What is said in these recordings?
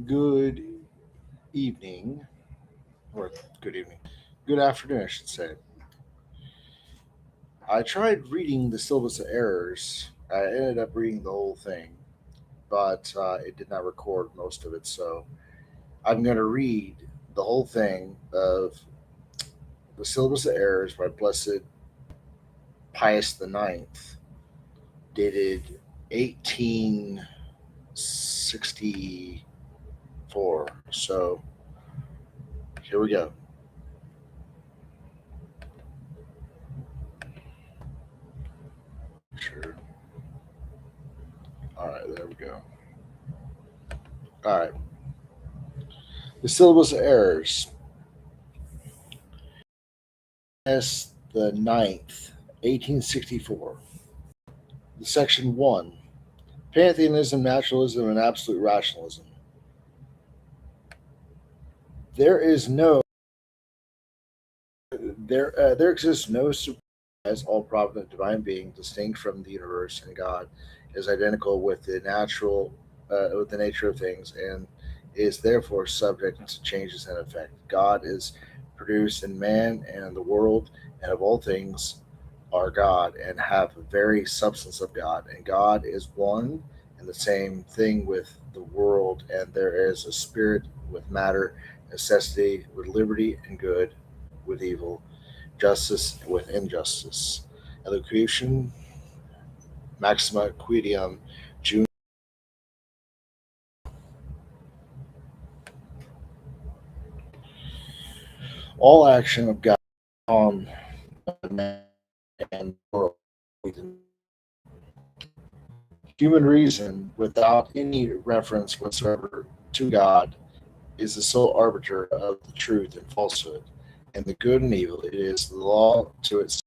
Good evening, or good evening, good afternoon, I should say. I tried reading the Syllabus of Errors. I ended up reading the whole thing, but it did not record most of it. So I'm going to read the whole thing of the Syllabus of Errors by Blessed Pius the Ninth, dated 1864. So here we go. Sure. All right, there we go. All right. The Syllabus of Errors. Pius the Ninth, 1864. Section 1. Pantheism, Naturalism, and Absolute Rationalism. There is no, there exists no supreme as all provident divine being distinct from the universe, and God is identical with the nature of things, and is therefore subject to changes and effect. God is produced in man and the world, and of all things are God and have the very substance of God, and God is one and the same thing with the world, and there is a spirit with matter, necessity with liberty, and good with evil, justice with injustice. Elocution Maxima Quidium June. All action of God on man and world. Human reason, without any reference whatsoever to God, is the sole arbiter of the truth and falsehood, and the good and evil. It is the law to its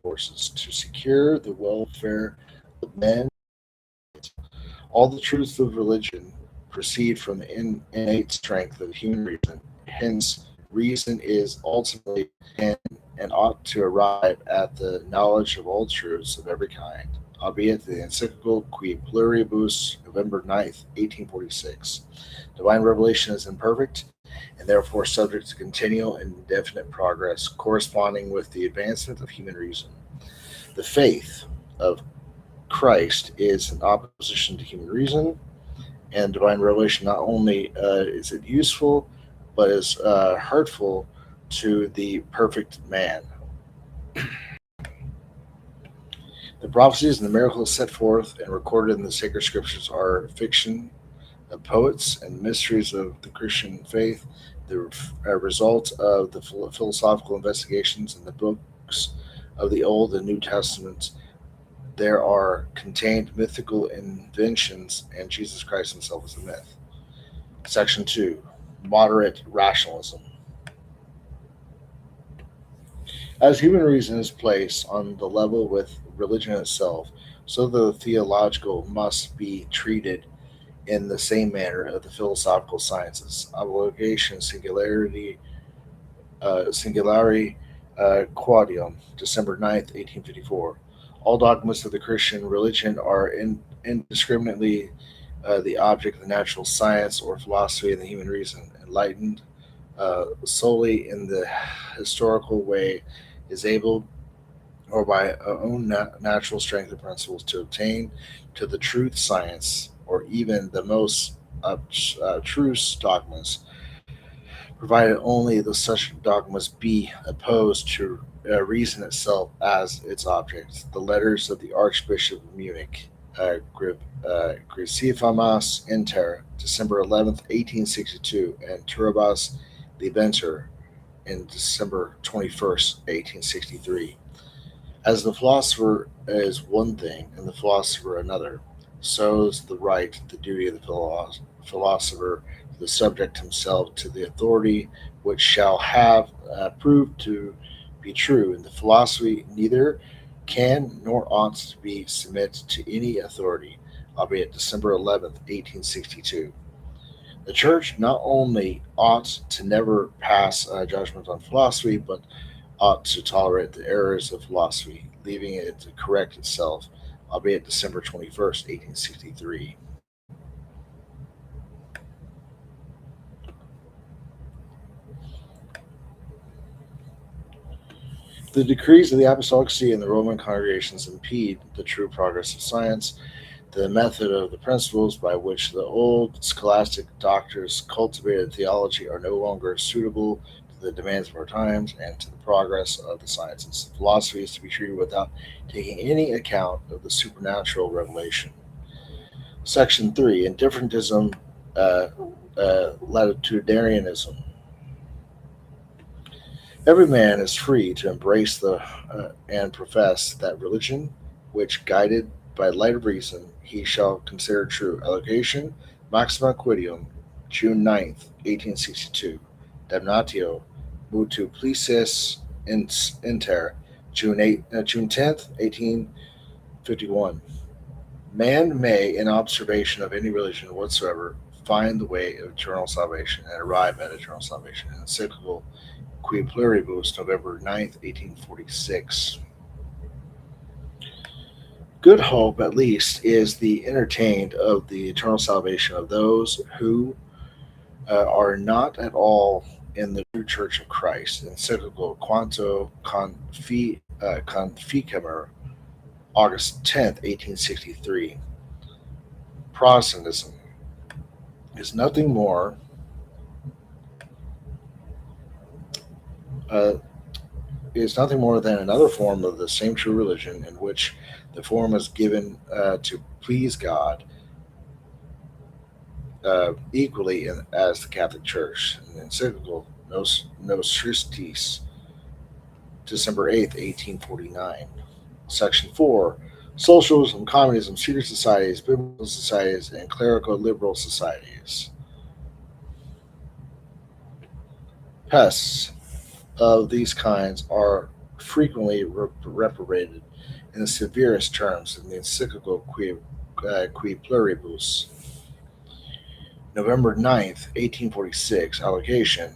forces to secure the welfare of men. All the truths of religion proceed from the innate strength of human reason. Hence, reason is ultimately can and ought to arrive at the knowledge of all truths of every kind, albeit the Encyclical Qui Pluribus, November 9th, 1846. Divine revelation is imperfect and therefore subject to continual and indefinite progress, corresponding with the advancement of human reason. The faith of Christ is in opposition to human reason, and divine revelation not only is it useful, but is hurtful to the perfect man. The prophecies and the miracles set forth and recorded in the sacred scriptures are fiction of poets and mysteries of the Christian faith, the result of the philosophical investigations in the books of the Old and New Testaments. There are contained mythical inventions, and Jesus Christ himself is a myth. Section 2. Moderate rationalism. As human reason is placed on the level with religion itself, so the theological must be treated in the same manner of the philosophical sciences. Obligation Singulari Quadium, December 9th, 1854. All dogmas of the Christian religion are indiscriminately the object of the natural science or philosophy and the human reason. Enlightened solely in the historical way is able, or by own natural strength and principles, to obtain to the truth science, or even the most abstruse dogmas, provided only the such dogmas be opposed to reason itself as its object. The letters of the Archbishop of Munich, Crucifamas Inter, December 11th, 1862, and Turibus the Inventor in December 21st, 1863. As the philosopher is one thing and the philosopher another, so is the right, the duty of the philosopher, the subject himself to the authority which shall have proved to be true. In the philosophy, neither can nor ought to be submit to any authority, albeit December 11th, 1862. The Church not only ought to never pass judgment on philosophy, but ought to tolerate the errors of philosophy, leaving it to correct itself, albeit December 21st, 1863. The decrees of the Apostolic See and the Roman congregations impede the true progress of science. The method of the principles by which the old scholastic doctors cultivated theology are no longer suitable to the demands of our times and to the progress of the sciences. Philosophy is to be treated without taking any account of the supernatural revelation. Section 3 Indifferentism, Latitudinarianism. Every man is free to embrace and profess that religion which, guided by light of reason, he shall consider true. Allocation, Maxima Quidium, June 9th, 1862. Damnatio, Multiplicis Inter, June 10th, 1851. Man may, in observation of any religion whatsoever, find the way of eternal salvation and arrive at eternal salvation. Encyclical Qui Pluribus, November 9th, 1846. Good hope, at least, is the entertained of the eternal salvation of those who are not at all in the true Church of Christ. Encyclical Quanto Conficamur, August 10th, 1863. Protestantism is nothing more uh, than another form of the same true religion in which the form is given to please God equally as the Catholic Church. In the encyclical Nos Christis, December 8th, 1849. Section 4 Socialism, Communism, Secret Societies, Biblical Societies, and Clerical Liberal Societies. Pests of these kinds are frequently reprobated in the severest terms in the encyclical Qui Pluribus, November 9th, 1846. Allegation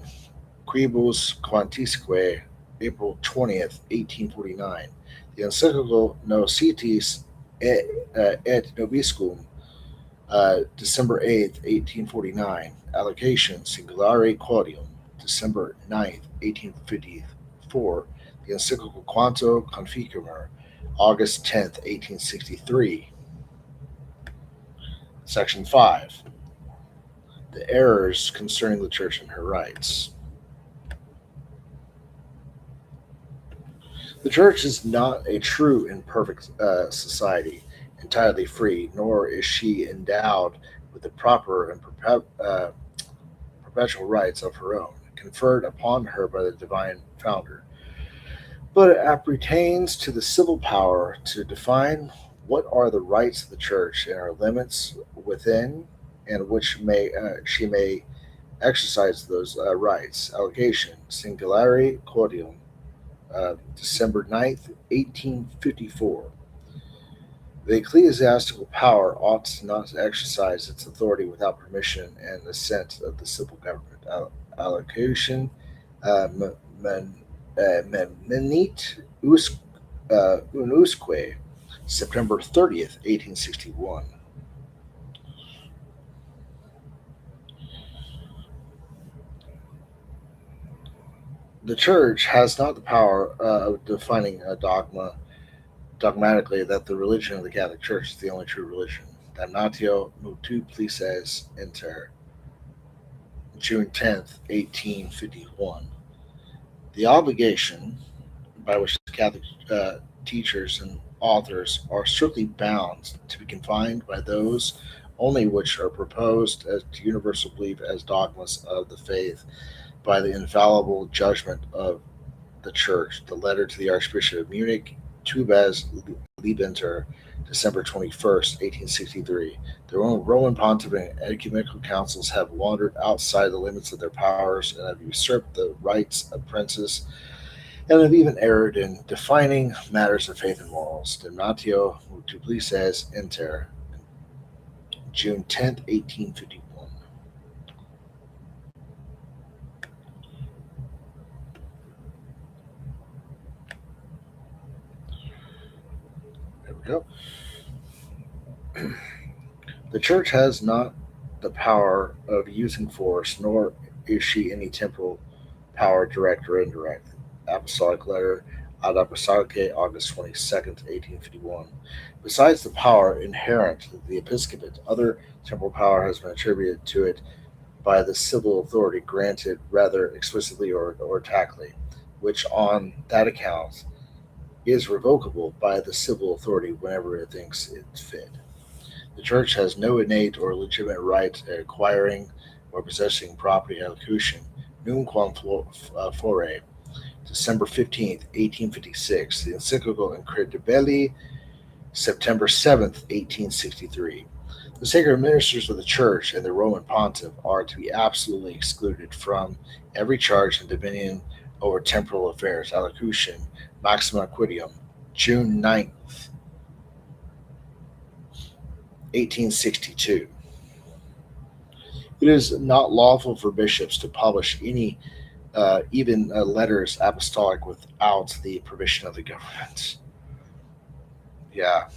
Quibus Quantisque, April 20th, 1849. The encyclical Nocitis et Nobiscum, December 8th, 1849. Allocation Singulare Quodium, December 9th, 1854. The encyclical Quanto Conficamur, August 10th, 1863. Section 5 The errors concerning the Church and her rights. The Church is not a true and perfect society, entirely free, nor is she endowed with the proper and perpetual rights of her own, conferred upon her by the divine founder. But it appertains to the civil power to define what are the rights of the Church and her limits within, and which she may exercise those rights. Allegation Singulare Quodium, December 9th, 1854. The ecclesiastical power ought not to exercise its authority without permission and assent of the civil government. Allocation Menit Unusque, September 30th, 1861. The Church has not the power of defining a dogmatically that the religion of the Catholic Church is the only true religion. Damnatio Multiplices Inter, June 10th, 1851. The obligation by which the Catholic teachers and authors are strictly bound to be confined by those only which are proposed as to universal belief as dogmas of the faith by the infallible judgment of the Church. The letter to the Archbishop of Munich, Tubes Liebenter, December 21st, 1863. The Roman Pontiff and ecumenical councils have wandered outside the limits of their powers and have usurped the rights of princes, and have even erred in defining matters of faith and morals. Damnatio Multiplices Inter, June 10th, 1851. There we go. The Church has not the power of using force, nor is she any temporal power, direct or indirect. Apostolic Letter ad Apostolicae, August 22nd, 1851. Besides the power inherent to the episcopate, other temporal power has been attributed to it by the civil authority granted rather explicitly or tacitly, which on that account is revocable by the civil authority whenever it thinks it fit. The Church has no innate or legitimate right at acquiring or possessing property allocution, nunquam fore, December 15th, 1856, the Encyclical Incredibili, September 7th, 1863. The sacred ministers of the Church and the Roman Pontiff are to be absolutely excluded from every charge and dominion over temporal affairs. Allocution, Maxima Quidium, June 9th, 1862. It is not lawful for bishops to publish any, even letters apostolic, without the permission of the government. Yeah.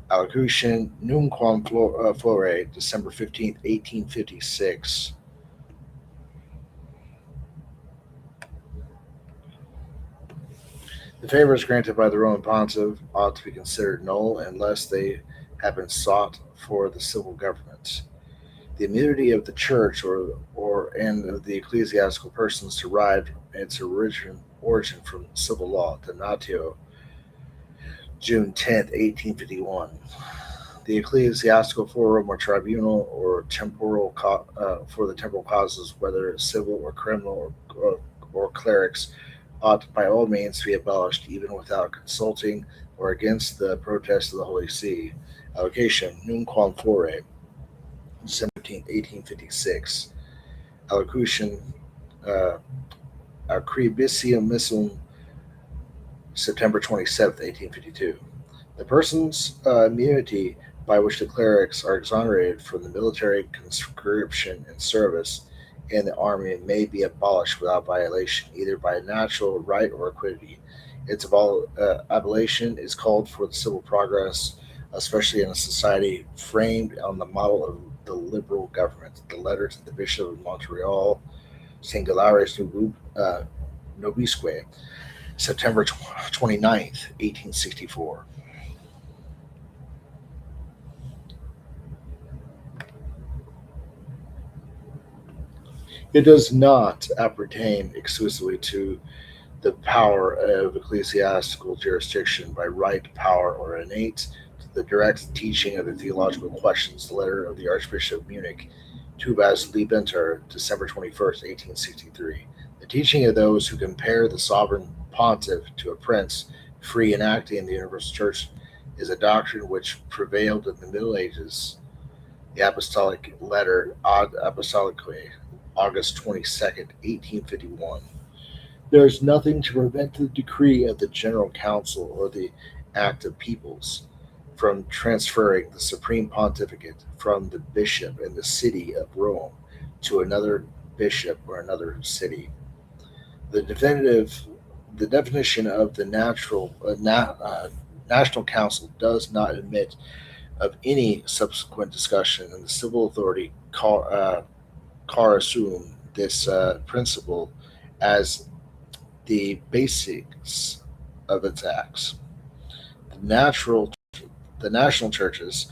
Allocution, Nunquam Flore, December 15th, 1856. The favors granted by the Roman Pontiff ought to be considered null unless they have been sought for the civil government. The immunity of the Church or and of the ecclesiastical persons derived its origin from civil law, Donatio, June 10th, 1851. The ecclesiastical forum or tribunal or for the temporal causes, whether civil or criminal or clerics, ought by all means to be abolished, even without consulting or against the protest of the Holy See. Allocation, Nunquam Flore, December 1856. Allocution, uh, Acribissimum, September 27th, 1852. The person's immunity by which the clerics are exonerated from the military conscription and service in the army may be abolished without violation, either by natural right or equity. Its abolition is called for the civil progress, especially in a society framed on the model of the liberal government. The letter to the Bishop of Montreal, Singularis Nobisque, September 29th, 1864. It does not appertain exclusively to the power of ecclesiastical jurisdiction by right, power, or innate to the direct teaching of the theological questions. The letter of the Archbishop of Munich, Tubas Liebenter, December 21st, 1863. The teaching of those who compare the sovereign pontiff to a prince, free and acting in the universal church, is a doctrine which prevailed in the Middle Ages. The Apostolic Letter Ad Apostolicae, August 22nd, 1851. There is nothing to prevent the decree of the General Council or the Act of Peoples from transferring the supreme pontificate from the bishop in the city of Rome to another bishop or another city. The definitive the definition of the National Council does not admit of any subsequent discussion, and the civil authority assume this principle as the basics of its acts. The natural the national churches,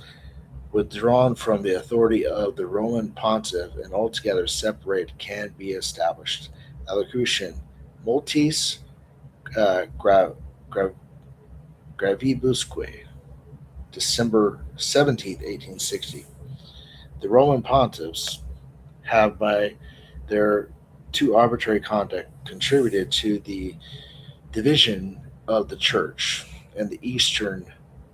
withdrawn from the authority of the Roman pontiff and altogether separate, can be established. Allocution, multis gra, gra, gravibusque, December 17th, 1860. The Roman pontiffs have, by their too arbitrary conduct, contributed to the division of the Church and the Eastern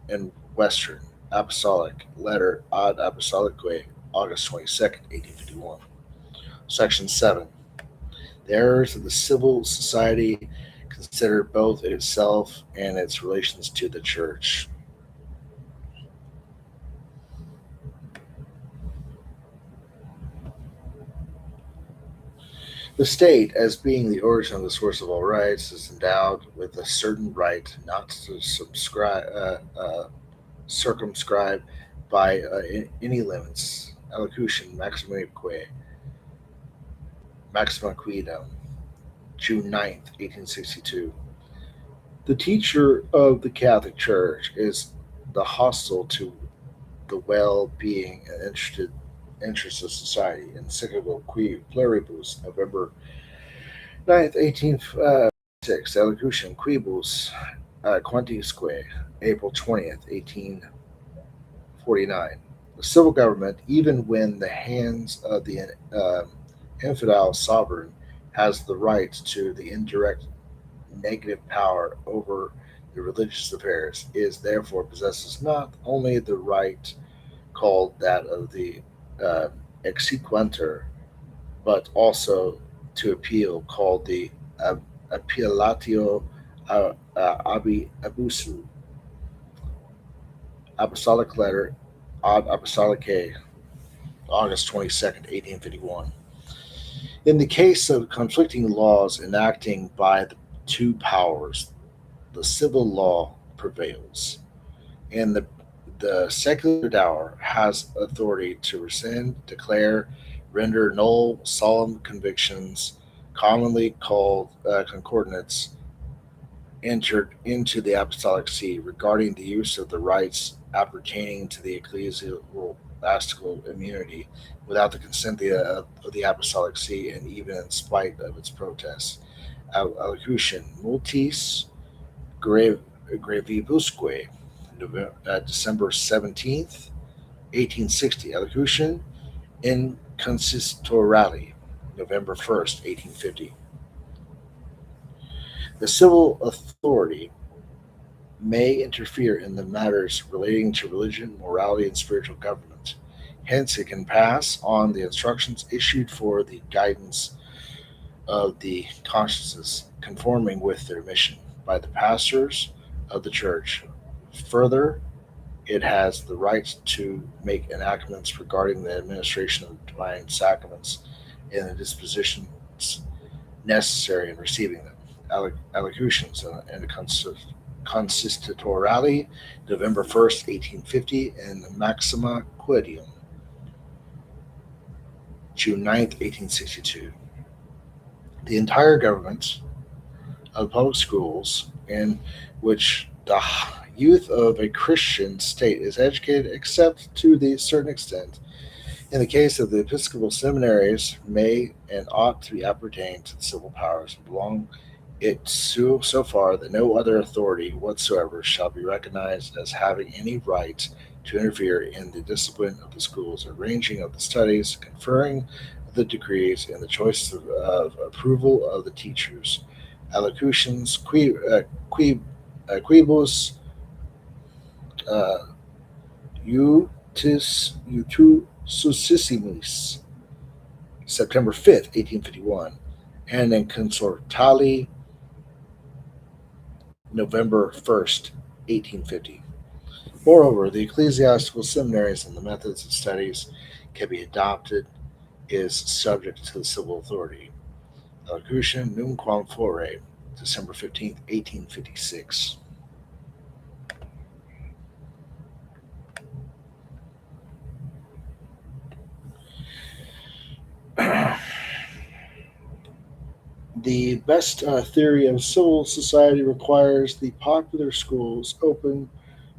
and Western Apostolic Letter Ad Apostolicae, August 22nd, 1851. Section 7. The errors of the civil society consider both itself and its relations to the Church. The state, as being the origin of the source of all rights, is endowed with a certain right not to circumscribe by any limits. Allocution, Maxima Quidem, June 9th, 1862. The teacher of the Catholic Church is the hostile to the well-being and interests of society. Encyclical Qui Pluribus, November 9th, 1806. Elocution Quibus Quantisque, April 20th, 1849. The civil government, even when the hands of the infidel sovereign, has the right to the indirect negative power over the religious affairs, is therefore possesses not only the right called that of the uh, exequatur, but also to appeal, called the uh, appellatio abusu, apostolic letter ad apostolicae, August 22nd, 1851. In the case of conflicting laws enacting by the two powers, the civil law prevails, and the secular dower has authority to rescind, declare, render null solemn convictions, commonly called concordants, entered into the apostolic see regarding the use of the rights appertaining to the ecclesiastical immunity without the consent of the apostolic see, and even in spite of its protests. Allocution multis grave, gravibusque, December 17th, 1860. Allocution in consistorali, November 1st, 1850. The civil authority may interfere in the matters relating to religion, morality, and spiritual government. Hence, it can pass on the instructions issued for the guidance of the consciences, conforming with their mission, by the pastors of the church. Further, it has the right to make enactments regarding the administration of the divine sacraments and the dispositions necessary in receiving them. Allocutions and Consistorali, November 1st, 1850, and Maxima Quiddium, June 9th, 1862. The entire government of public schools in which the youth of a Christian state is educated, except to the certain extent, in the case of the Episcopal seminaries, may and ought to be appertained to the civil powers and belong it so far that no other authority whatsoever shall be recognized as having any right to interfere in the discipline of the schools, arranging of the studies, conferring the decrees, and the choice of approval of the teachers. Allocutions qui, quibus uh, utusissimis, September 5th, 1851, and in consortali, November 1st, 1850. Moreover, the ecclesiastical seminaries and the methods of studies can be adopted is subject to the civil authority. Allocution Nunquam Fore, December 15th, 1856. The best theory of civil society requires the popular schools open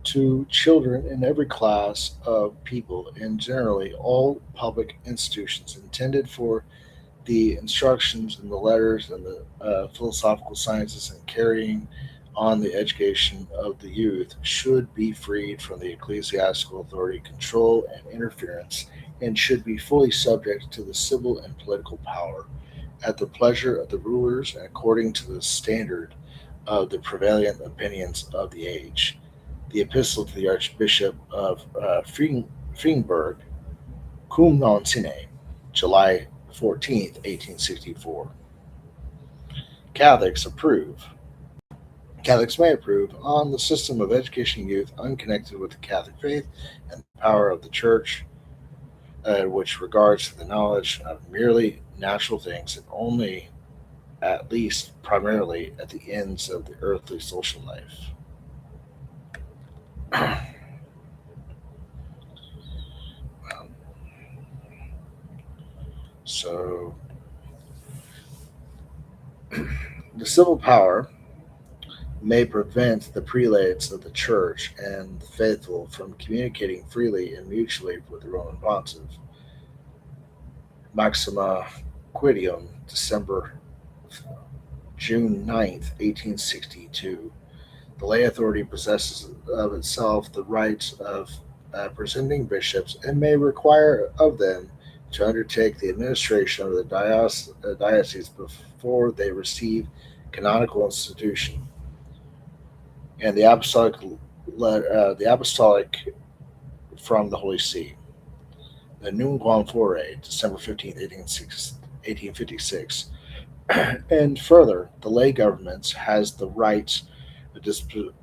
to children in every class of people, and generally all public institutions intended for the instructions and the letters and the philosophical sciences and carrying on the education of the youth should be freed from the ecclesiastical authority, control, and interference, and should be fully subject to the civil and political power at the pleasure of the rulers and according to the standard of the prevalent opinions of the age. The epistle to the Archbishop of Freiburg, Cum non sine, July 14th, 1864. Catholics approve. Catholics may approve on the system of education youth unconnected with the Catholic faith and the power of the Church, which regards to the knowledge of merely natural things and only, at least primarily, at the ends of the earthly social life. So, the civil power may prevent the prelates of the Church and the faithful from communicating freely and mutually with the Roman Pontiff. Maxima Quidium, December June 9th, 1862. The lay authority possesses of itself the rights of presenting bishops and may require of them to undertake the administration of the diocese before they receive canonical institution. And the apostolic from the Holy See. The Nunquam Fore, December 15th, 1856. And further, the lay governments has the right of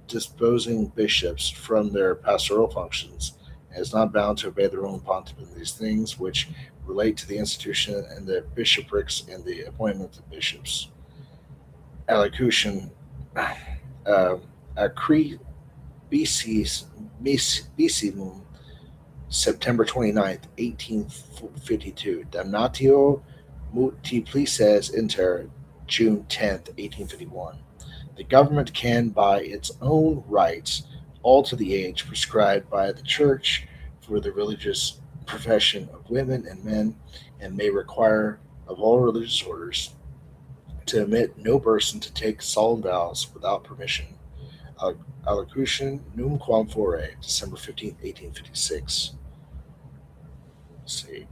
disposing bishops from their pastoral functions, and is not bound to obey the Roman pontiff in these things which relate to the institution and the bishoprics and the appointment of bishops. Allocution uh, Acri Bisimum, September 29th, 1852. Damnatio multiplices inter, June 10th, 1851. The government can, by its own rights, alter the age prescribed by the Church for the religious profession of women and men, and may require of all religious orders to admit no person to take solemn vows without permission. Allocution Numquam Fore, December 15th, 1856. Let's see.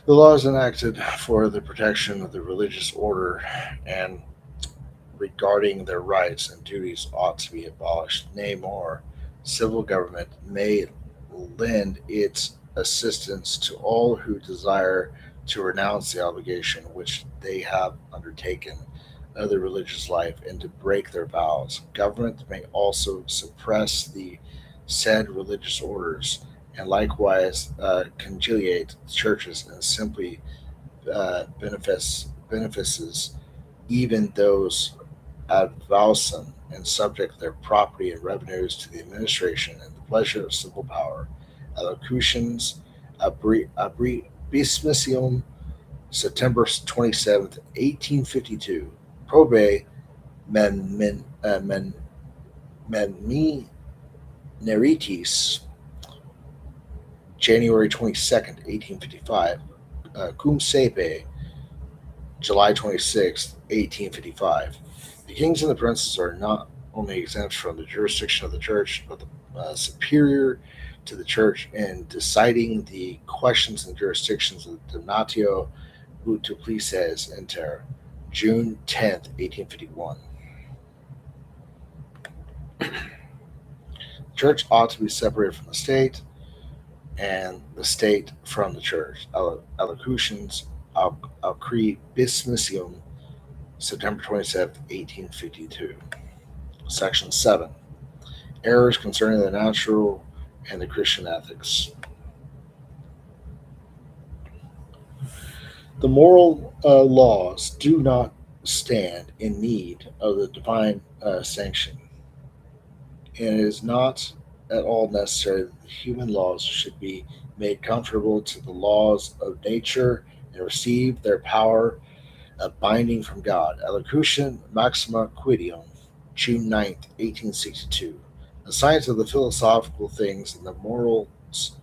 The laws enacted for the protection of the religious order and regarding their rights and duties ought to be abolished. Nay, more, civil government may lend its assistance to all who desire to renounce the obligation which they have undertaken of the religious life and to break their vows. Government may also suppress the said religious orders and likewise conciliate churches and simply benefices even those advowson and subject their property and revenues to the administration and the pleasure of civil power. Allocutions Abrismium, September 27th, 1852. Probe Meneritis, January 22nd, 1855. Cum Sepe, July 26th, 1855. The kings and the princes are not only exempt from the jurisdiction of the church, but superior to the church in deciding the questions and jurisdictions of the Donatio Multiplices Inter, June 10th, 1851. The church ought to be separated from the state, and the state from the church. Allocutions Alcri Bismisium, September 27th, 1852. Section 7. Errors concerning the natural and the Christian ethics. The moral laws do not stand in need of the divine sanction, and it is not at all necessary that the human laws should be made conformable to the laws of nature and receive their power of binding from God. Elocution Maxima Quidium, June 9th, 1862. The science of the philosophical things and the morals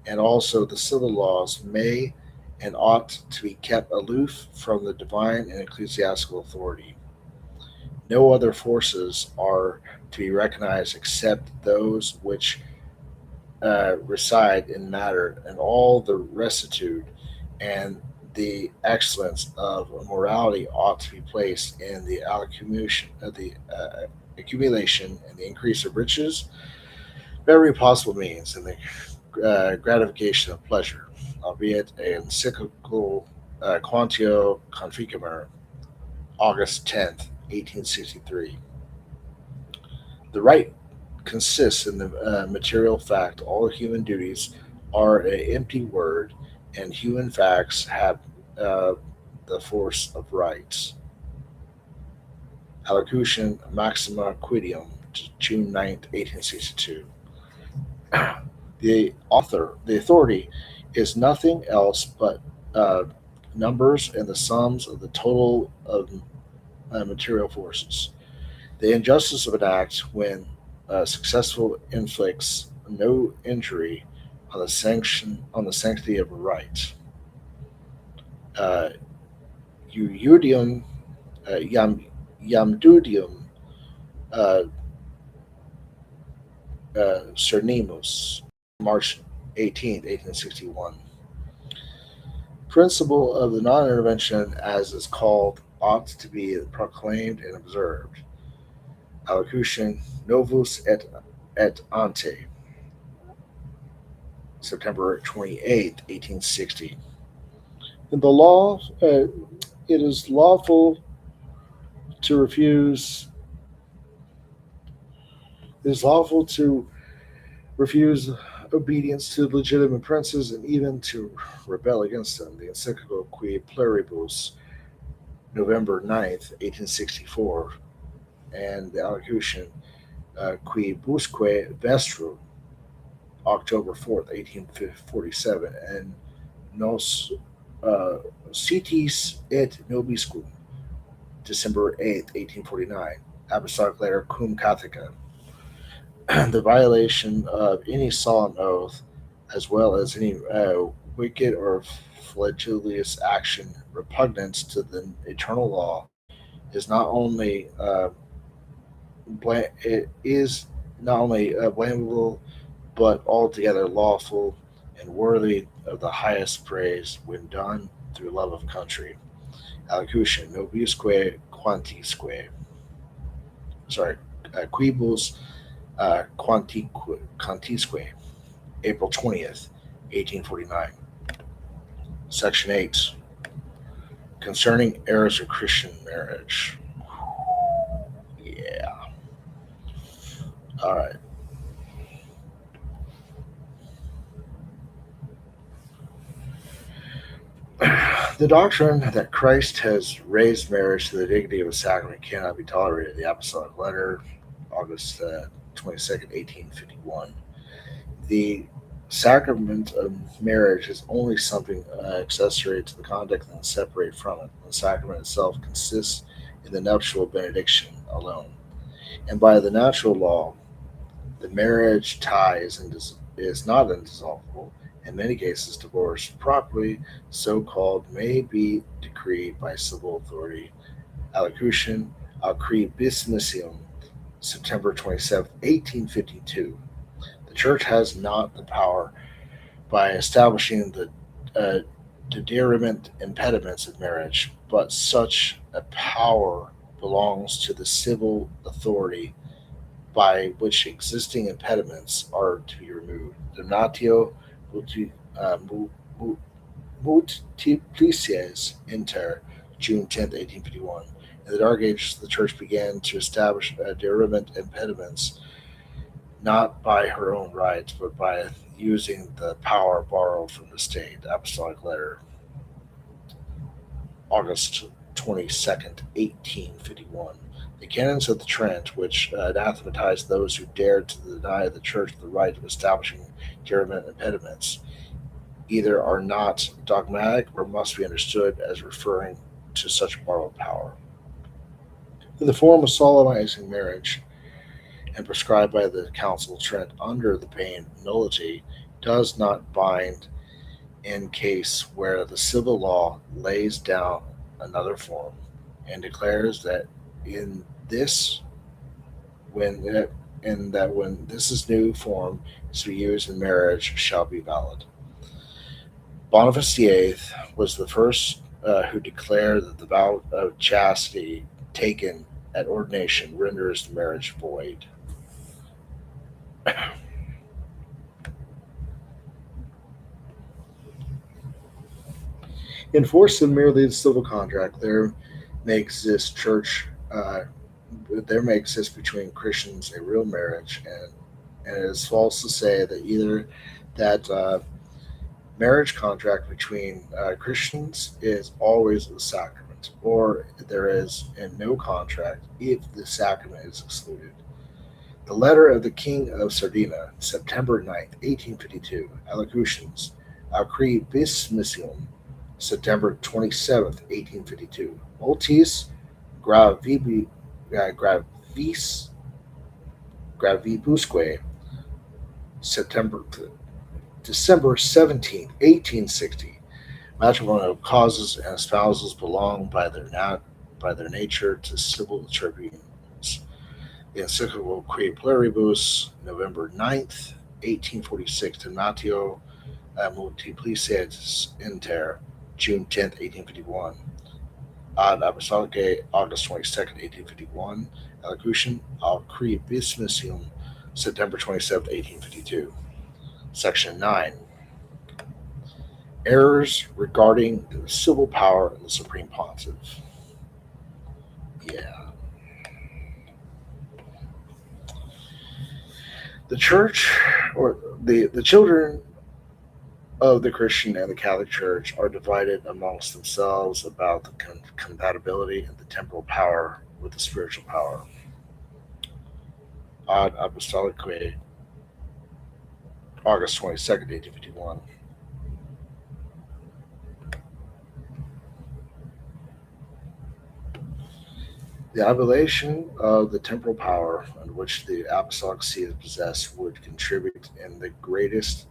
and also the civil laws may and ought to be kept aloof from the divine and ecclesiastical authority. No other forces are to be recognized except those which reside in matter, and all the rectitude and the excellence of morality ought to be placed in the accumulation and the increase of riches, every possible means, and the gratification of pleasure, albeit an encyclical Quantio Conficimer, August 10th, 1863. The right consists in the material fact all human duties are an empty word, and human facts have uh, the force of rights. Allocution Maxima Quidium, June 9th, 1862. The authority is nothing else but uh, numbers and the sums of the total of material forces. The injustice of an act, when successful, inflicts no injury on the sanctity of a right. Uh, Iudium, Iamdudium uh, Cernimus, March 18th, 1861. Principle of the non-intervention, as is called, ought to be proclaimed and observed. Allocution Novus et Ante, September 28th, 1860. In the law, it is lawful to refuse. It is lawful to refuse obedience to legitimate princes and even to rebel against them. The Encyclical Qui Pluribus, November 9th, 1864, and the allocution Qui Busque Vestrum, October 4th, 1847, and Nos Citis et Nobiscum, December 8th, 1849, Apostolic Letter Cum Catholica. The violation of any solemn oath, as well as any wicked or flagellous action repugnant to the eternal law, is not only it is not only blamable, but altogether lawful and worthy of the highest praise when done through love of country. Allocution Nobisque Quantisque. Sorry, Quibus Quantisque, April 20th, 1849. Section 8. Concerning errors of Christian marriage. Yeah. All right. The doctrine that Christ has raised marriage to the dignity of a sacrament cannot be tolerated. The Apostolic Letter, August 22nd, 1851. The sacrament of marriage is only something accessory to the conduct and separate from it. The sacrament itself consists in the nuptial benediction alone. And by the natural law, the marriage tie is not indissoluble. In many cases, divorce, properly so called, may be decreed by civil authority. Allocution Alcribissimum, September 27th, 1852. The Church has not the power, by establishing the uh, deterriment impediments of marriage, but such a power belongs to the civil authority by which existing impediments are to be removed. Donatio Multiplices Inter, June 10th, 1851. In the Dark Ages, the Church began to establish derivant impediments not by her own right, but by using the power borrowed from the state. Apostolic Letter, August 22nd, 1851. The canons of the Trent, which anathematized those who dared to deny the Church the right of establishing derivant impediments, either are not dogmatic or must be understood as referring to such borrowed power. In the form of solemnizing marriage, and prescribed by the Council of Trent under the pain of nullity, does not bind in case where the civil law lays down another form and declares that in this when that and that when this is new form is to be used in marriage shall be valid. Boniface VIII was the first who declared that the vow of chastity taken at ordination renders the marriage void. In force of merely the civil contract, may exist church. There may exist between Christians a real marriage, and it is false to say that either that marriage contract between Christians is always a sacrament, or there is in no contract if the sacrament is excluded. The letter of the King of Sardinia, September 9th, 1852, Allocutions, Alcribissimum, September 27th, 1852. Multis gravibi, gravis, gravibusque, September December 17th, 1860. Matrimonial causes and espousals belong by their nature to civil tribunes. The Encyclical Qui Pluribus, November 9th, 1846, Donatio Multiplices Inter, June 10th, 1851. Ad Apostolicae, August 22nd, 1851. Elocution al Cribismisium, September 27th, 1852. Section 9. Errors regarding the civil power of the Supreme Pontiff. Yeah. The Church, or the children of the Christian and the Catholic Church, are divided amongst themselves about the compatibility of the temporal power with the spiritual power. Ad Apostolicae, August 22nd, 1851. The abolition of the temporal power on which the apostolic see is possessed would contribute in the greatest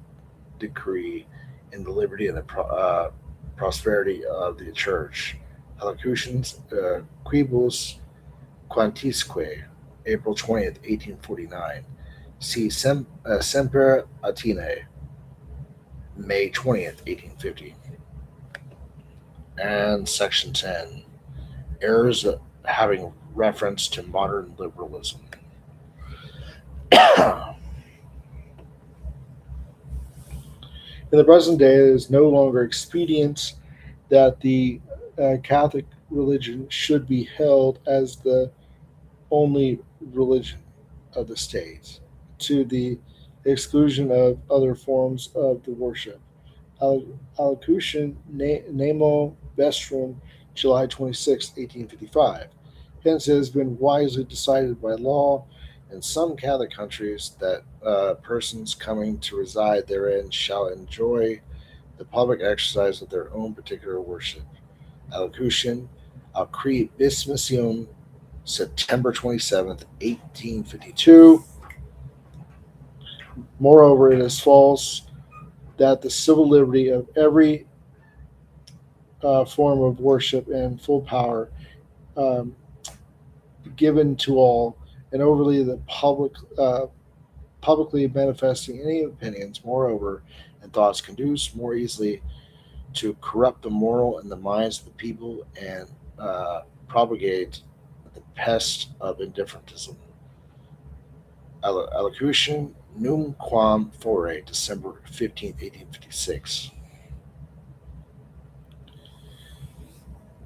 degree in the liberty and the prosperity of the Church. Elocutions Quibus Quantisque, April 20th, 1849. See Semper Atene, May 20th, 1850. And Section 10. Errors having reference to modern liberalism. In the present day, it is no longer expedient that the Catholic religion should be held as the only religion of the state, to the exclusion of other forms of the worship. Allocution Nemo Vestrum, July 26, 1855. Hence, it has been wisely decided by law in some Catholic countries that persons coming to reside therein shall enjoy the public exercise of their own particular worship. Allocution Al Bismisium, September 27th, 1852. Moreover, it is false that the civil liberty of every form of worship and full power um, given to all, and overly the publicly manifesting any opinions, moreover, and thoughts conduce more easily to corrupt the moral in the minds of the people and propagate the pest of indifferentism. Allocution Num Quam Fore, December 15th, 1856.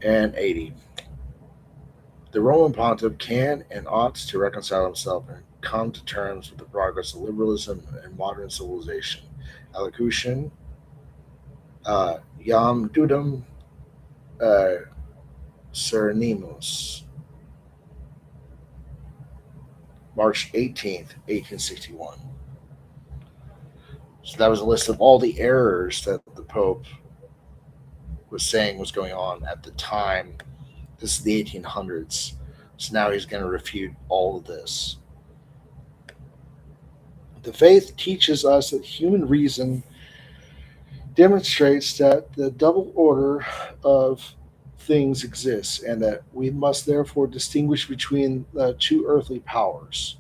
And 80. The Roman pontiff can and ought to reconcile himself and come to terms with the progress of liberalism and modern civilization. Allocution Iam Dudum uh, Serenimus, March 18th, 1861. So that was a list of all the errors that the Pope was saying was going on at the time. This is the 1800s. So now he's going to refute all of this. The faith teaches us that human reason demonstrates that the double order of things exists and that we must therefore distinguish between the two earthly powers.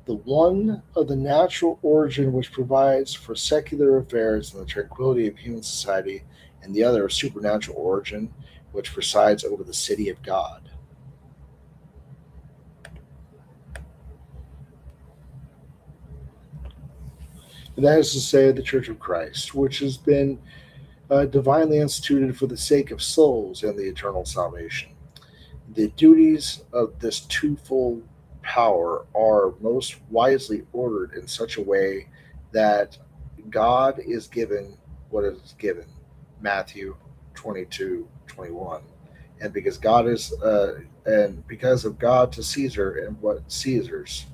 The one of the natural origin which provides for secular affairs and the tranquility of human society, and the other of supernatural origin which presides over the city of God. And that is to say, the Church of Christ, which has been divinely instituted for the sake of souls and the eternal salvation. The duties of this twofold power are most wisely ordered in such a way that God is given what is given. Matthew 22:21. And because of God to Caesar and what Caesar's,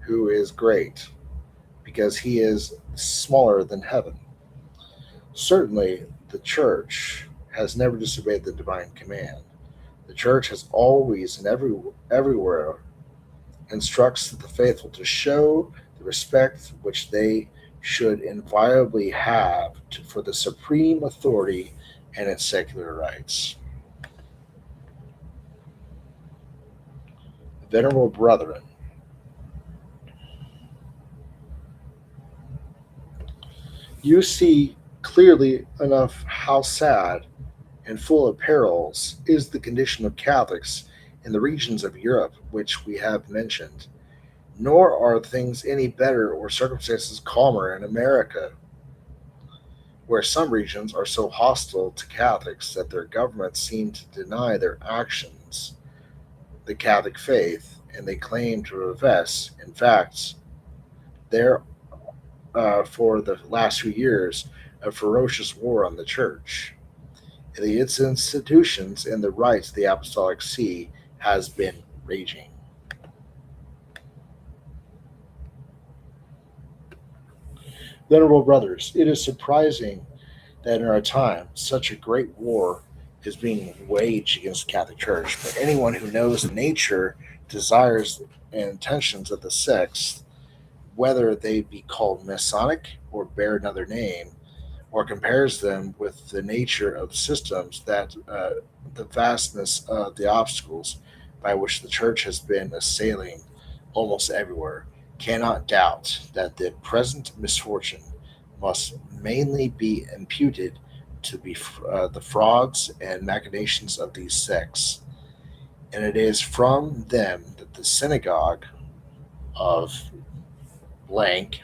who is great, because he is smaller than heaven. Certainly, the church has never disobeyed the divine command. The Church has always and everywhere instructs the faithful to show the respect which they should invariably have for the supreme authority and its secular rights. Venerable brethren, you see clearly enough how sad and full of perils is the condition of Catholics in the regions of Europe which we have mentioned. Nor are things any better or circumstances calmer in America, where some regions are so hostile to Catholics that their governments seem to deny their actions the Catholic faith, and they claim to profess, in fact, there for the last few years, a ferocious war on the Church. Its institutions and the rights of the Apostolic See has been raging. Venerable brothers, it is surprising that in our time such a great war is being waged against the Catholic Church, but anyone who knows the nature, desires, and intentions of the sects, whether they be called Masonic or bear another name, or compares them with the nature of systems that the vastness of the obstacles by which the Church has been assailing almost everywhere, cannot doubt that the present misfortune must mainly be imputed to be the frauds and machinations of these sects. And it is from them that the synagogue of blank,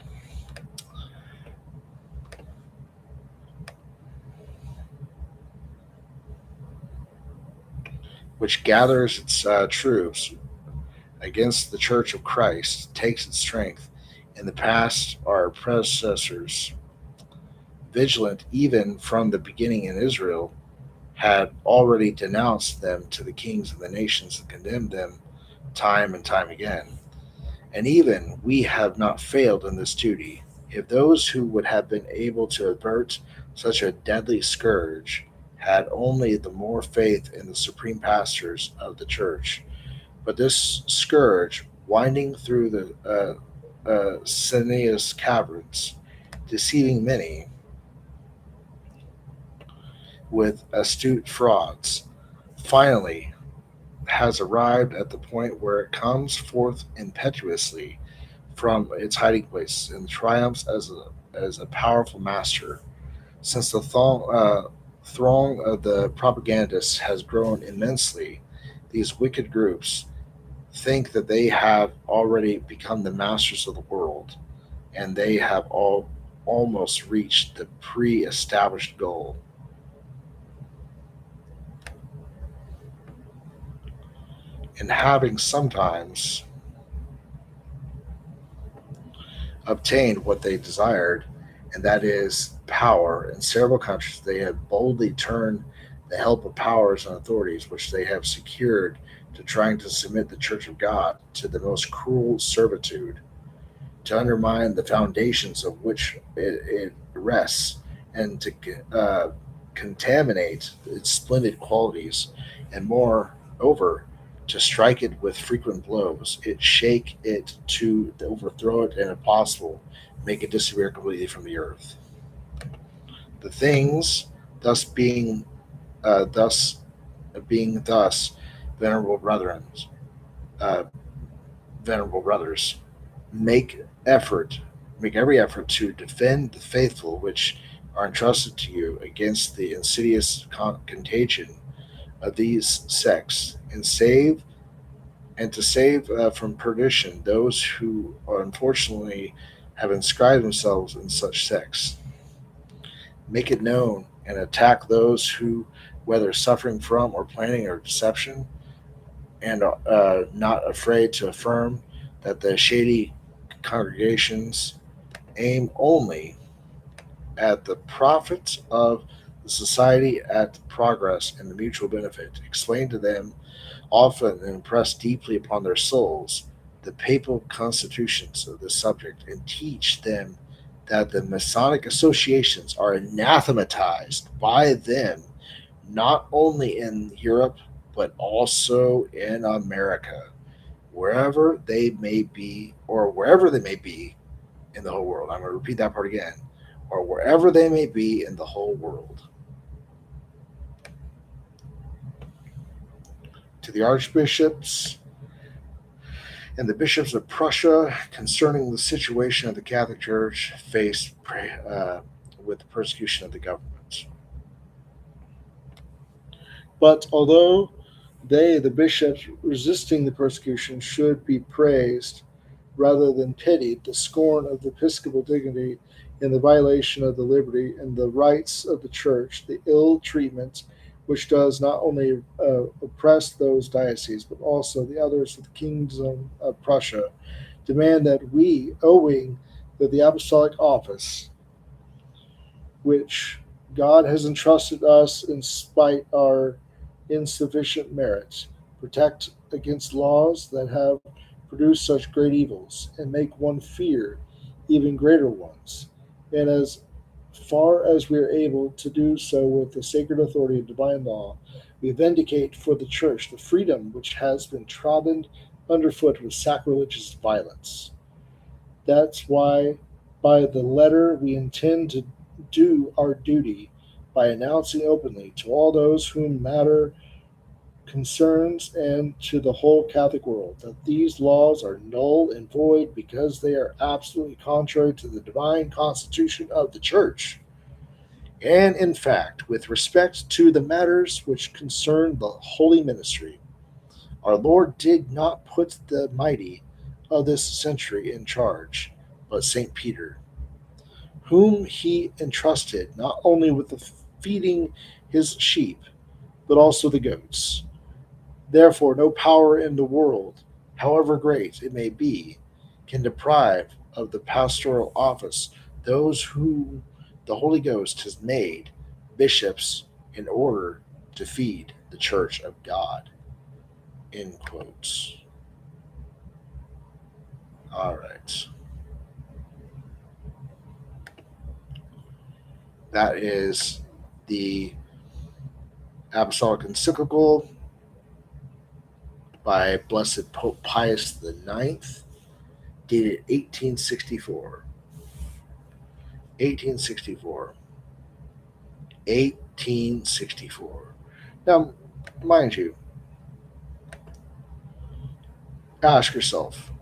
which gathers its troops against the Church of Christ, takes its strength. In the past, our predecessors, vigilant even from the beginning in Israel, had already denounced them to the kings of the nations and condemned them time and time again. And even we have not failed in this duty. If those who would have been able to avert such a deadly scourge had only the more faith in the supreme pastors of the Church, but this scourge, winding through the Cineas caverns, deceiving many with astute frauds, finally has arrived at the point where it comes forth impetuously from its hiding place and triumphs as a powerful master. Since the throng of the propagandists has grown immensely, these wicked groups think that they have already become the masters of the world, and they have almost reached the pre-established goal. And having sometimes obtained what they desired, and that is power, in several countries they have boldly turned the help of powers and authorities which they have secured to trying to submit the Church of God to the most cruel servitude, to undermine the foundations of which it rests, and to contaminate its splendid qualities, and moreover, to strike it with frequent blows, it shake it to overthrow it, and if possible, make it disappear completely from the earth. The things thus being thus, venerable brethren, uh, venerable brothers, make effort, make every effort to defend the faithful which are entrusted to you against the insidious contagion of these sects, and to save from perdition those who unfortunately have inscribed themselves in such sects. Make it known and attack those who, whether suffering from or planning or deception, and not afraid to affirm that the shady congregations aim only at the profits of the society, at progress and the mutual benefit. Explain to them often and impress deeply upon their souls the papal constitutions of this subject, and teach them that the Masonic associations are anathematized by them not only in Europe, but also in America, wherever they may be, or wherever they may be in the whole world. I'm going to repeat that part again, or wherever they may be in the whole world. To the archbishops and the bishops of Prussia concerning the situation of the Catholic Church faced with the persecution of the government. But although they, the bishops, resisting the persecution, should be praised rather than pitied, the scorn of the episcopal dignity and the violation of the liberty and the rights of the Church, the ill treatment which does not only oppress those dioceses but also the others of the kingdom of Prussia, demand that we, owing to the apostolic office which God has entrusted us in spite our insufficient merits, protect against laws that have produced such great evils, and make one fear even greater ones. And as far as we are able to do so with the sacred authority of divine law, we vindicate for the Church the freedom which has been trodden underfoot with sacrilegious violence. That's why, by the letter, we intend to do our duty by announcing openly to all those whom matter concerns and to the whole Catholic world that these laws are null and void because they are absolutely contrary to the divine constitution of the Church. And in fact, with respect to the matters which concern the holy ministry, our Lord did not put the mighty of this century in charge, but St. Peter, whom he entrusted not only with the feeding his sheep, but also the goats. Therefore, no power in the world, however great it may be, can deprive of the pastoral office those whom the Holy Ghost has made bishops in order to feed the church of God. End quotes. All right. That is the Apostolic Encyclical by Blessed Pope Pius the Ninth, dated 1864. 1864. 1864. Now, mind you, ask yourself,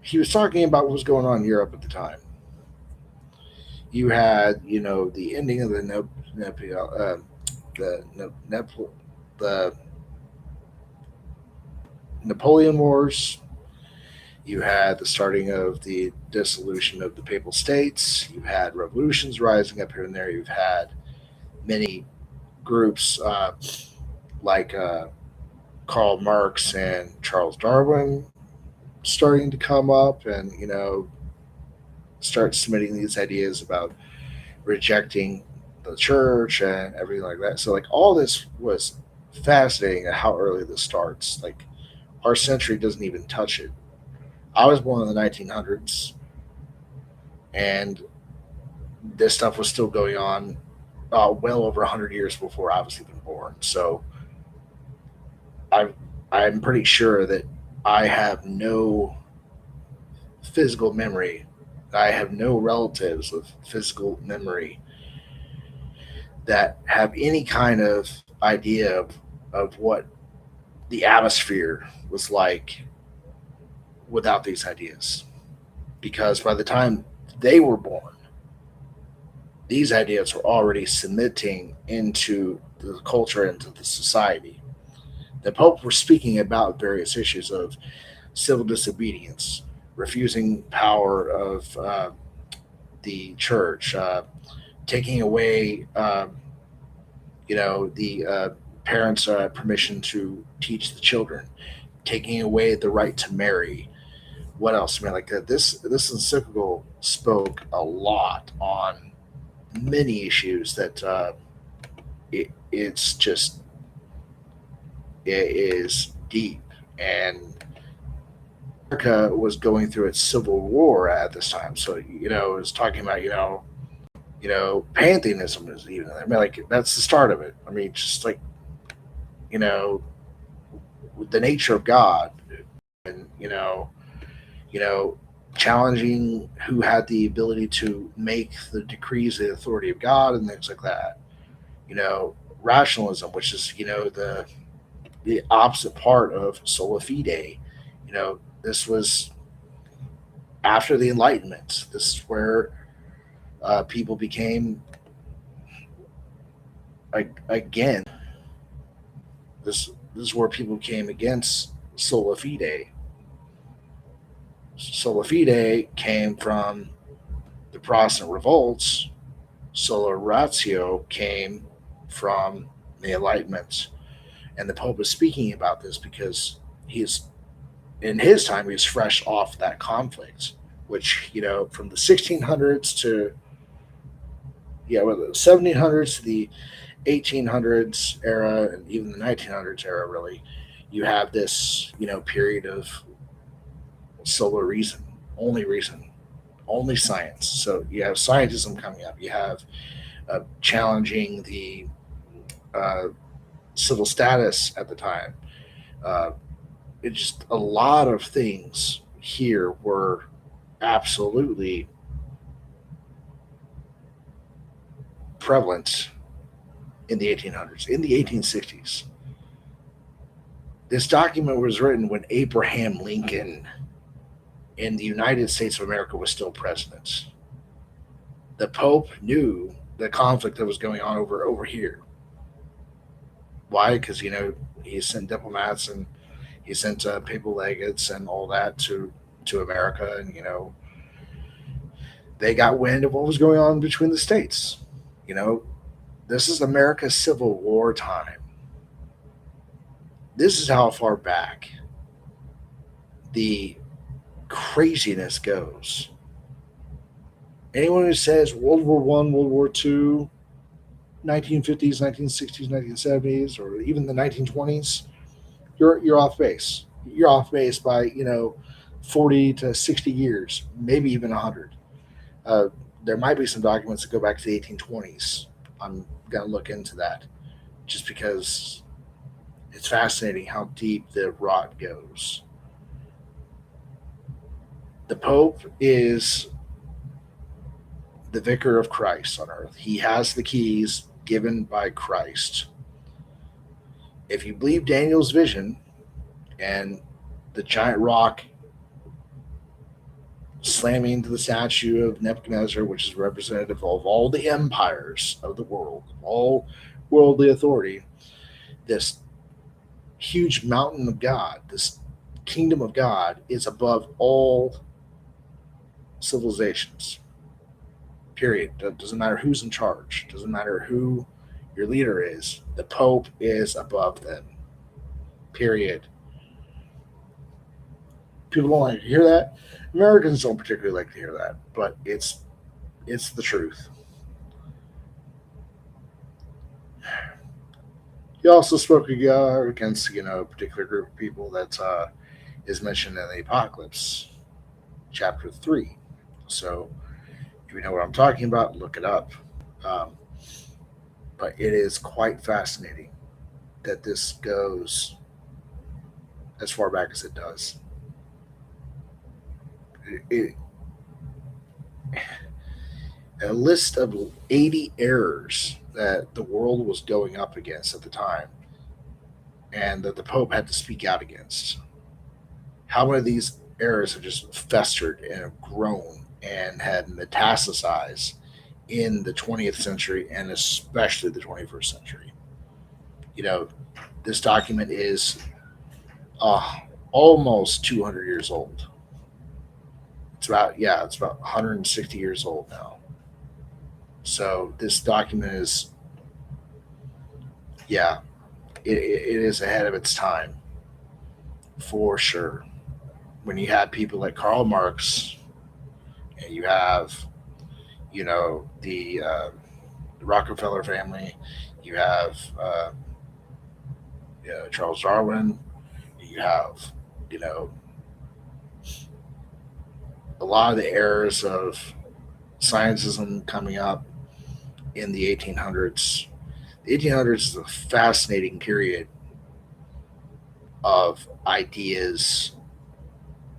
he was talking about what was going on in Europe at the time. You had, the ending of the the Napoleon Wars. You had the starting of the dissolution of the Papal States. You had revolutions rising up here and there. You've had many groups like Karl Marx and Charles Darwin starting to come up and, start submitting these ideas about rejecting the church and everything like that. So, like, all this was fascinating at how early this starts. Like, our century doesn't even touch it. I was born in the 1900s, and this stuff was still going on well over 100 years before I was even born. So I'm, I'm pretty sure that I have no physical memory. I have no relatives with physical memory that have any kind of idea of what the atmosphere was like without these ideas. Because by the time they were born, these ideas were already submitting into the culture, into the society. The Pope was speaking about various issues of civil disobedience, refusing power of the church, taking away, the parents' permission to teach the children, taking away the right to marry. What else? I mean, like this encyclical spoke a lot on many issues that it's just it is deep, and America was going through its civil war at this time. So it was talking about Pantheism is even. I mean, like that's the start of it. I mean, just like you know, the nature of God, and you know, challenging who had the ability to make the decrees the authority of God and things like that. Rationalism, which is the opposite part of sola fide. This was after the Enlightenment. This is where people became again. This is where people came against sola fide. Sola fide came from the Protestant revolts. Sola ratio came from the Enlightenment, and the Pope is speaking about this because he's in his time he was fresh off that conflict, which from the 1600s to the 1700s to the 1800s era and even the 1900s era. Really, you have this period of solar reason, only science. So you have scientism coming up. You have challenging the uh, civil status at the time. Uh, it's just a lot of things here were absolutely prevalent in the 1800s, in the 1860s. This document was written when Abraham Lincoln in the United States of America was still president. The Pope knew the conflict that was going on over here. Why? Because he sent diplomats and he sent papal legates and all that to America, and they got wind of what was going on between the states. You know, this is America's Civil War time. This is how far back the craziness goes. Anyone who says World War One, World War Two, 1950s, 1960s, 1970s, or even the 1920s, you're off base. You're off base by 40 to 60 years, maybe even 100. Uh, there might be some documents that go back to the 1820s. I'm gonna look into that just because it's fascinating how deep the rot goes. The Pope is the vicar of Christ on earth. He has the keys given by Christ. If you believe Daniel's vision and the giant rock slamming into the statue of Nebuchadnezzar, which is representative of all the empires of the world, all worldly authority, this huge mountain of God, this kingdom of God, is above all civilizations. Period. It doesn't matter who's in charge. It doesn't matter who your leader is. The Pope is above them. Period. People don't like to hear that. Americans don't particularly like to hear that, but it's the truth. He also spoke against a particular group of people that is mentioned in the Apocalypse, chapter 3. So if you know what I'm talking about, look it up. Um, but it is quite fascinating that this goes as far back as it does. It, a list of 80 errors that the world was going up against at the time and that the Pope had to speak out against. How many of these errors have just festered and have grown and had metastasized in the 20th century and especially the 21st century? You know, this document is uh, almost 200 years old. It's about 160 years old now. So this document is, yeah, it is ahead of its time for sure. When you have people like Karl Marx, and you have, the Rockefeller family, you have Charles Darwin, you have, you know, a lot of the errors of scientism coming up. in the 1800s. The 1800s is a fascinating period of ideas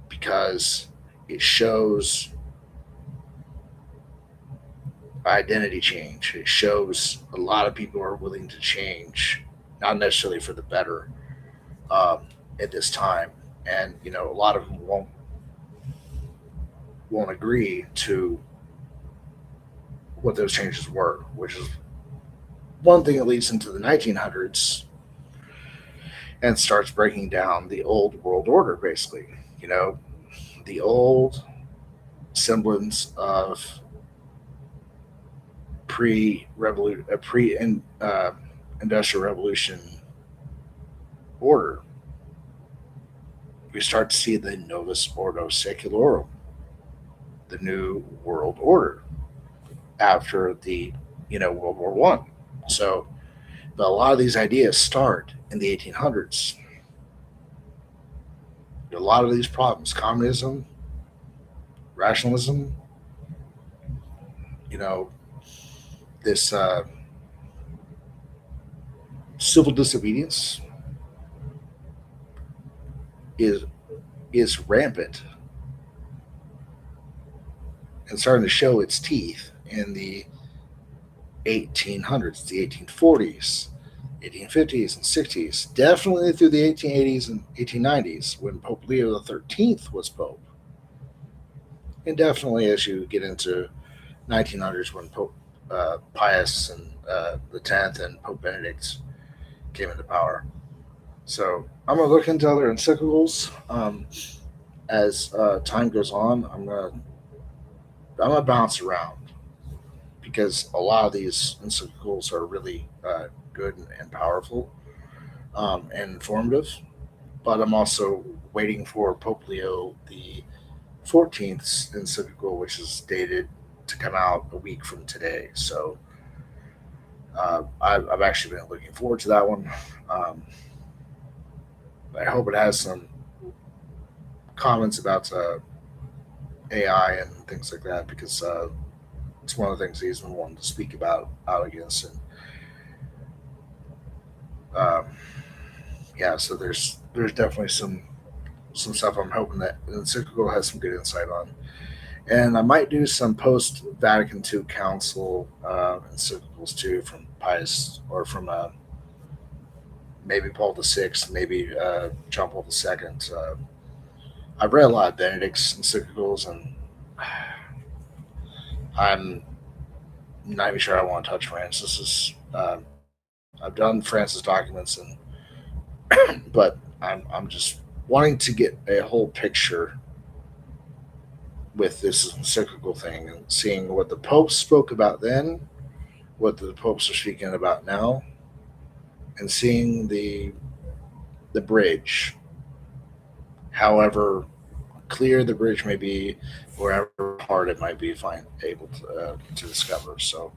because it shows identity change. It shows a lot of people are willing to change, not necessarily for the better, um, at this time, and a lot of them won't agree to what those changes were, which is one thing that leads into the 1900s and starts breaking down the old world order, basically. You know, the old semblance of pre industrial revolution order. We start to see the Novus Ordo Secularum, the new world order after the World War One. So, but a lot of these ideas start in the 1800s. A lot of these problems, communism, rationalism, you know, this civil disobedience is rampant and starting to show its teeth in the 1800s, the 1840s, 1850s, and 60s. Definitely through the 1880s and 1890s when Pope Leo the 13th was Pope, and definitely as you get into 1900s when Pope Pius and the 10th and Pope Benedict came into power. So I'm gonna look into other encyclicals as time goes on. I'm gonna bounce around because a lot of these encyclicals are really good and powerful and informative. But I'm also waiting for Pope Leo the 14th encyclical, which is dated to come out a week from today. So I've actually been looking forward to that one. Um, I hope it has some comments about AI and things like that because it's one of the things he's been wanting to speak about out against. And um, yeah, so there's definitely some stuff I'm hoping that the encyclical has some good insight on. And I might do some post Vatican II Council encyclicals too from Pius or from maybe Paul the Sixth, maybe John Paul II. I've read a lot of Benedict's encyclicals, and I'm not even sure I want to touch Francis's. I've done Francis documents, but I'm just wanting to get a whole picture with this encyclical thing and seeing what the popes spoke about then, what the popes are speaking about now, and seeing the bridge, however clear the bridge may be, wherever hard it might be, find able to discover. So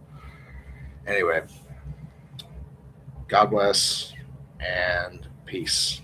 anyway, God bless and peace.